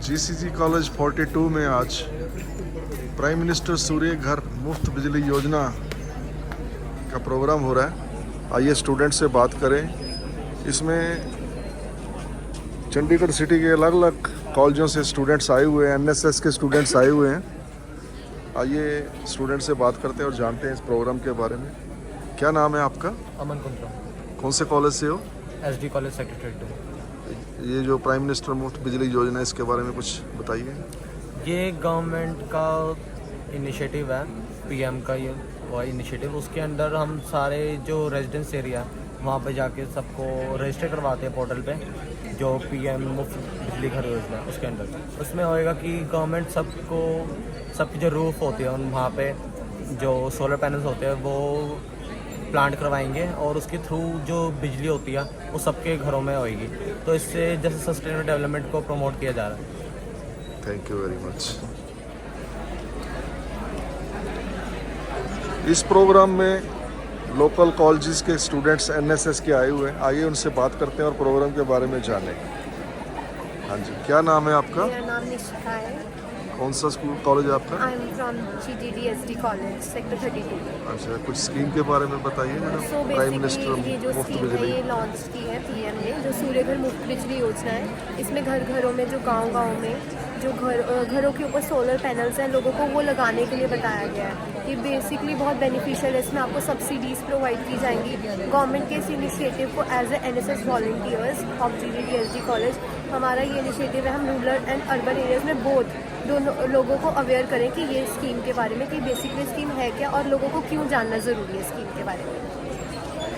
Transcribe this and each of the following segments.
GCG college 42 में आज prime minister सूर्य घर मुफ्त बिजली योजना का प्रोग्राम हो रहा है। आइए स्टूडेंट से बात करें। इसमें चंडीगढ़ सिटी के अलग अलग कॉलेजों से स्टूडेंट्स आए हुए हैं, एनएसएस के स्टूडेंट्स आए हुए हैं। आइए स्टूडेंट से बात करते हैं और जानते हैं इस प्रोग्राम के बारे में। क्या नाम है आपका? अमन कुंद्रा। कौन से कॉलेज से हो? SD college secretary. ये जो प्राइम मिनिस्टर मुफ्त बिजली योजना है इसके बारे में कुछ बताइए। ये गवर्नमेंट का इनिशिएटिव है, पीएम का ये वो इनिशिएटिव। उसके अंडर हम सारे जो रेजिडेंस एरिया वहाँ पे जाके सबको रजिस्टर करवाते हैं पोर्टल पे, जो पीएम मुफ्त बिजली घर योजना है उसके अंडर। उसमें होएगा कि गवर्नमेंट सबकी जो रूफ होती है उन वहाँ पे जो सोलर पैनल्स होते हैं वो प्लांट करवाएंगे और उसके थ्रू जो बिजली होती है वो सबके घरों में होएगी। तो इससे जैसे सस्टेनेबल डेवलपमेंट को प्रमोट किया जा रहा है। Thank you very much. इस प्रोग्राम में लोकल कॉलेजेस के स्टूडेंट्स एनएसएस के आए हुए हैं। आइए उनसे बात करते हैं और प्रोग्राम के बारे में जानें। हाँ जी, क्या नाम है आपका? मेरा नाम निशिका है। कौन सा स्कूल कॉलेज है आपका? I am from GDDSD college sector 32। अच्छा, कुछ स्कीम के बारे में बताइए madam. So prime minister basically ये जो मुफ्त स्कीम है बिजली। ये लॉन्च की है पीएम ने, जो सूर्य घर मुफ्त बिजली योजना है। इसमें घर घरों में जो गांव में जो घरों के ऊपर सोलर पैनल्स हैं लोगों को वो लगाने के लिए बताया गया है। ये बेसिकली बहुत बेनिफिशियल है। इसमें आपको सब्सिडीज़ प्रोवाइड की जाएंगी। गवर्नमेंट के इस इनिशिएटिव को as a NSS volunteers of GDDSD college, हमारा ये इनिशिएटिव है। हम रूरल एंड अर्बन एरियाज़ में दोनों लोगों को अवेयर करें कि ये स्कीम के बारे में, कि बेसिकली स्कीम है क्या और लोगों को क्यों जानना ज़रूरी है स्कीम के बारे में।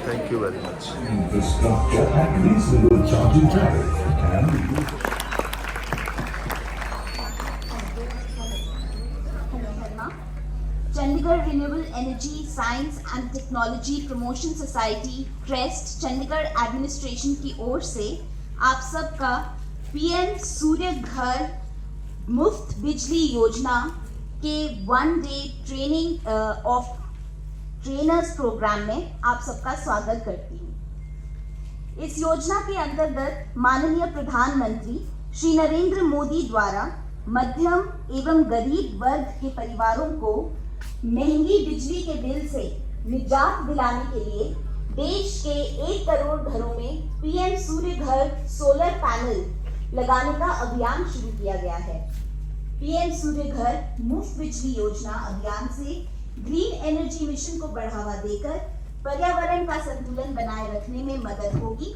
Thank you very much. Infrastructure at reasonable charging tariff and Chandigarh renewable energy science and technology promotion society trust Chandigarh administration की ओर से आप सबका पीएम सूर्य घर मुफ्त बिजली योजना के 1 day training of trainers program में आप सबका स्वागत करती हूँ। इस योजना के अंतर्गत माननीय प्रधानमंत्री श्री नरेंद्र मोदी द्वारा मध्यम एवं गरीब वर्ग के परिवारों को महंगी बिजली के बिल से निजात दिलाने के लिए देश के 1 करोड़ घरों में पीएम सूर्य घर सोलर पैनल लगाने का अभियान शुरू किया गया है। पीएम सूर्य घर मुफ्त बिजली योजना अभियान से ग्रीन एनर्जी मिशन को बढ़ावा देकर पर्यावरण का संतुलन बनाए रखने में मदद होगी,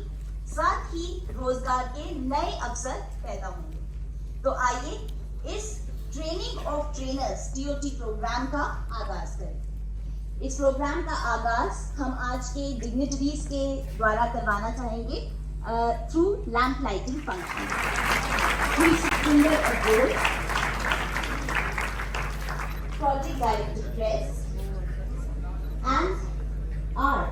साथ ही रोजगार के नए अवसर पैदा होंगे। तो आइए इस training of trainers TOT program का आगाज करें। इस प्रोग्राम का आगाज हम आज के डिग्निटरीज के द्वारा करवाना चाहेंगे through lamp lighting function. Project director press and our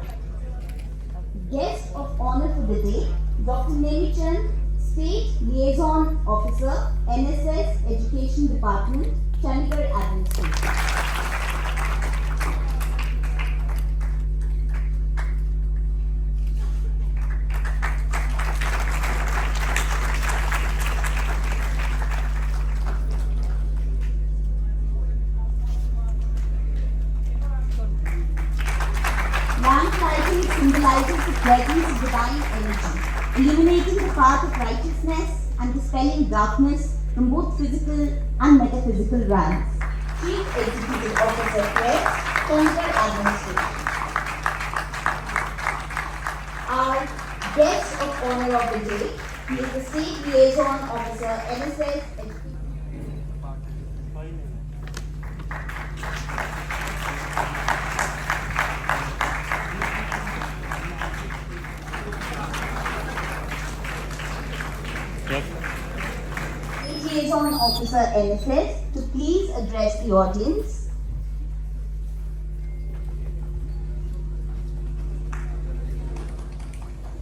guest of honor for the day, Dr. Nemichand, State Liaison Officer, NSS Education Department, Chandigarh Administration. Lamp lighting symbolizes the presence of divine energy, illuminating the path of righteousness and dispelling darkness from both physical and metaphysical realms. Chief Executive Officer Press, Chandigarh Administration. Our guest of honor of the day is the State Liaison Officer, NSS Education. Liaison Officer NSS to please address the audience.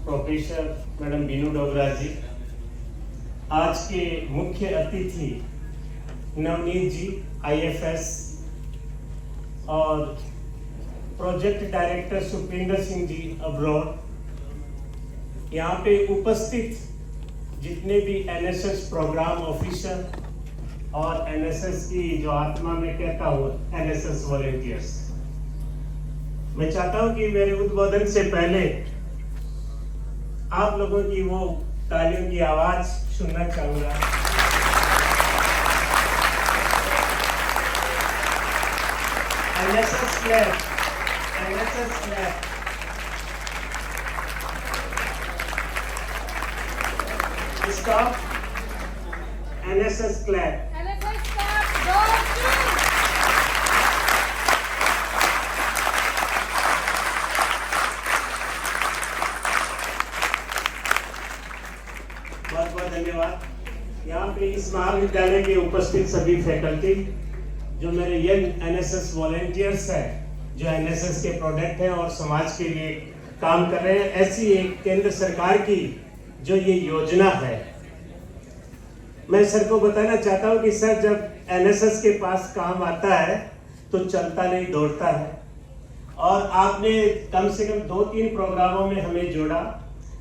Professor madam Binu Dogra ji, आज के मुख्य अतिथि Navneet ji IFS और project director Sukhwinder Singh ji abroad, यहाँ पे उपस्थित जितने भी एनएसएस प्रोग्राम ऑफिसर और एनएसएस की जो आत्मा में कहता हूँ एनएसएस वॉलेंटियर्स, मैं चाहता हूँ कि मेरे उद्बोधन से पहले आप लोगों की वो तालियों की आवाज सुनना चाहूंगा। NSS clap, NSS clap. Stop. NSS clap. NSS clap. Go team. बहुत बहुत धन्यवाद। यहाँ पे इस महाविद्यालय के उपस्थित सभी फैकल्टी, जो मेरे यंग एनएसएस वॉलेंटियर्स हैं, जो एनएसएस के प्रोडक्ट हैं और समाज के लिए काम कर रहे हैं, ऐसी एक केंद्र सरकार की जो ये योजना है, मैं सर को बताना चाहता हूँ कि सर जब एनएसएस के पास काम आता है तो चलता नहीं दौड़ता है, और आपने कम से कम 2-3 प्रोग्रामों में हमें जोड़ा।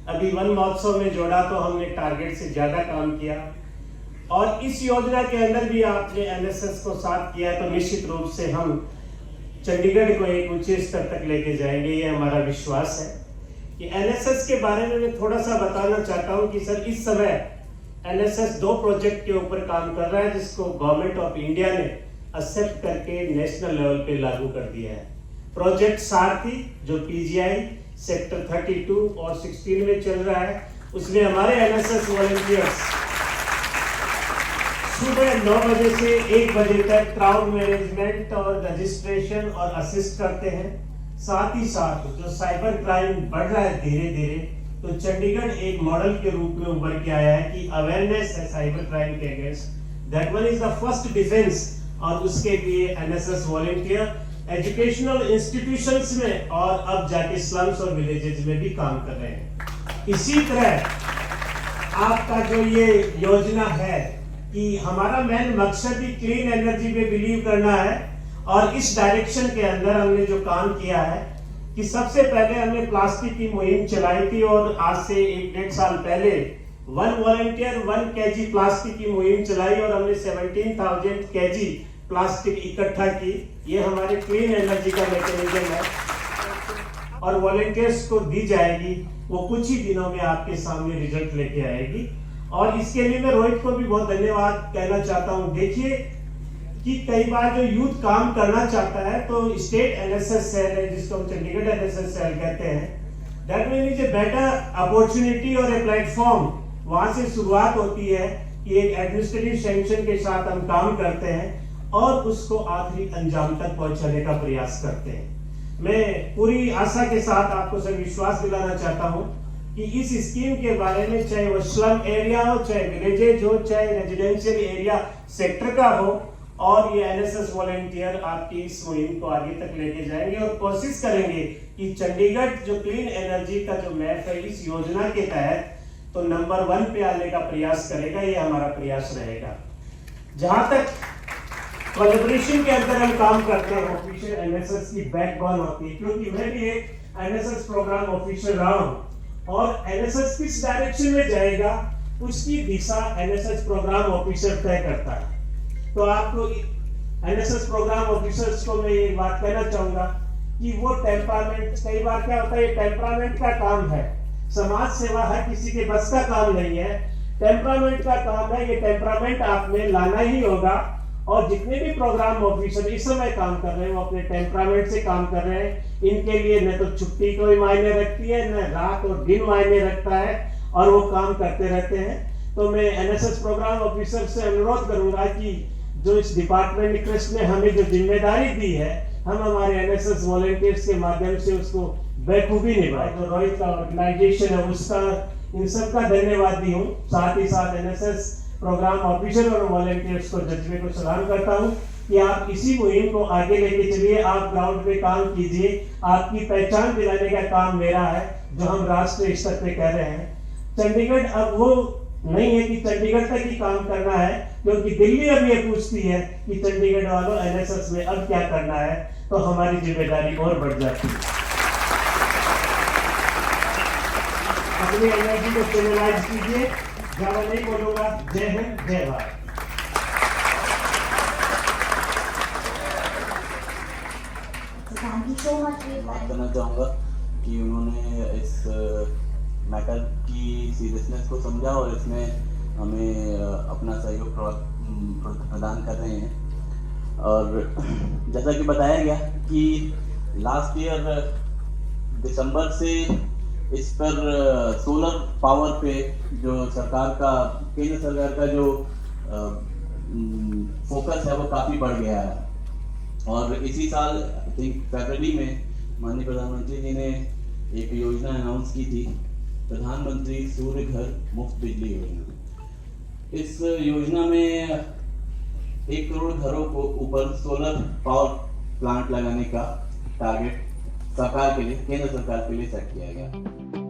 अभी वन महोत्सव में जोड़ा तो हमने टारगेट से ज्यादा काम किया, और इस योजना के अंदर भी आपने एनएसएस को साथ किया, तो निश्चित रूप से हम चंडीगढ़ को एक ऊंचे स्तर तक लेके जाएंगे, ये हमारा विश्वास है। कि एनएसएस के बारे में मैं थोड़ा सा बताना चाहता हूं कि सर इस समय एनएसएस 2 प्रोजेक्ट के ऊपर काम कर रहा है, जिसको गवर्नमेंट ऑफ इंडिया ने एक्सेप्ट करके नेशनल लेवल पे लागू कर दिया है। प्रोजेक्ट सारथी जो पीजीआई सेक्टर 32 और 16 में चल रहा है, उसमें हमारे एनएसएस वॉलंटियर्स सुबह 9 बजे से 1 बजे तक क्राउड मैनेजमेंट और रजिस्ट्रेशन और असिस्ट करते हैं। साथ ही साथ जो साइबर क्राइम बढ़ रहा है धीरे धीरे, तो चंडीगढ़ एक मॉडल के रूप में उभर के आया है कि अवेयरनेस है साइबर क्राइम के against, that one is the first defence. और उसके लिए एनएसएस वॉलंटियर एजुकेशनल इंस्टीट्यूशंस में और अब जाके स्लम्स और विलेजेस में भी काम कर रहे हैं। इसी तरह आपका जो ये योजना है कि हमारा मेन मकसद ही क्लीन एनर्जी पे बिलीव करना है, और इस डायरेक्शन के अंदर हमने जो काम किया है कि सबसे पहले हमने प्लास्टिक की मुहिम चलाई थी, और आज से 1-1.5 साल पहले 1 वॉलंटियर 1 kg प्लास्टिक की मुहिम चलाई, और हमने 17,000 kg प्लास्टिक इकट्ठा की। ये हमारे क्लीन एनर्जी का मैकेनिज्म है, और वॉलंटियर्स को दी जाएगी, वो कुछ ही दिनों में आपके सामने रिजल्ट लेके आएगी। और इसके लिए मैं रोहित को भी बहुत धन्यवाद कहना चाहता हूँ। देखिए कि कई बार जो यूथ काम करना चाहता है, तो स्टेट एनएसएस सेल है, जिसको हम चंडीगढ़ एनएसएस सेल कहते हैं, that mean is a better opportunity और ए प्लेटफॉर्म। वहां से शुरुआत होती है कि एक एडमिनिस्ट्रेटिव सैंक्शन के साथ हम काम करते हैं और उसको आखिरी अंजाम तक पहुंचाने का प्रयास करते हैं। मैं पूरी आशा के साथ आपको सब विश्वास दिलाना चाहता हूं कि इस स्कीम के बारे में, चाहे वो स्लम एरिया हो, चाहे विलेजेज हो, चाहे रेजिडेंशियल एरिया सेक्टर का हो, और ये एनएसएस वॉलंटियर आपकी इस मुहिम को आगे तक लेके जाएंगे और कोशिश करेंगे कि चंडीगढ़ जो क्लीन एनर्जी का जो मैप है इस योजना के तहत तो नंबर 1 पे आने का प्रयास करेगा। ये हमारा प्रयास रहेगा। जहां तक कोलैबोरेशन के अंदर हम काम करते हैं, ऑफिशियल एनएसएस की बैकबोन होती है, क्योंकि मैं भी एक एनएसएस प्रोग्राम ऑफिसर रहा हूं, और एनएसएस किस डायरेक्शन में जाएगा उसकी दिशा एनएसएस प्रोग्राम ऑफिसर तय करता है। तो आपको एनएसएस प्रोग्राम ऑफिसर्स को मैं ये बात कहना चाहूंगा कि वो टेम्परामेंट, कई बार क्या होता है, ये टेम्परामेंट का काम है। समाज सेवा हर किसी के बस का काम नहीं है, टेम्परामेंट का काम है। ये टेम्परामेंट आपने लाना ही होगा, और जितने भी प्रोग्राम ऑफिसर इस समय काम कर रहे हैं वो अपने टेम्परामेंट से काम कर रहे हैं। इनके लिए न तो छुट्टी कोई मायने रखती है, न रात और दिन मायने रखता है, और वो काम करते रहते हैं। तो मैं एनएसएस प्रोग्राम ऑफिसर से अनुरोध करूंगा कि जो इस डिपार्टमेंट ट्रस्ट ने हमें जो जिम्मेदारी दी है, हम हमारे एनएसएस वॉलंटियर्स के माध्यम से उसको बखूबी निभाएं। तो रोहित का ऑर्गेनाइजेशन है, उसका इन सबका धन्यवाद दी हूँ। साथ ही साथ एनएसएस प्रोग्राम ऑफिसर और वॉलंटियर्स को जज्बे को सलाम करता हूँ कि आप इसी मुहिम को आगे लेके चलिए, आप ग्राउंड पे काम कीजिए। आपकी पहचान दिलाने का काम मेरा है, जो हम राष्ट्रीय स्तर पे कह रहे हैं। चंडीगढ़ अब वो नहीं है कि चंडीगढ़ तक ही काम करना है, क्योंकि दिल्ली अब ये पूछती है कि चंडीगढ़ वालों एनएसएस में अब क्या करना है, तो हमारी जिम्मेदारी और बढ़ जाती है। अपनी एनर्जी को चैनलाइज कीजिए। ज्यादा नहीं बोलूंगा। जय हिंद, जय Bharat. Thank you so much. बात करना चाहूँगा कि उन्होंने इस मैटर की सीरियसनेस को समझा और इसमें हमें अपना सहयोग प्रदान कर रहे हैं। और जैसा कि बताया गया कि लास्ट ईयर दिसंबर से इस पर सोलर पावर पे जो सरकार का, केंद्र सरकार का जो फोकस है वो काफ़ी बढ़ गया है। और इसी साल आई थिंक फरवरी में माननीय प्रधानमंत्री जी ने एक योजना अनाउंस की थी, प्रधानमंत्री सूर्य घर मुफ्त बिजली योजना। इस योजना में 1 करोड़ घरों को ऊपर सोलर पावर प्लांट लगाने का टारगेट सरकार के लिए, केंद्र सरकार के लिए सेट किया गया।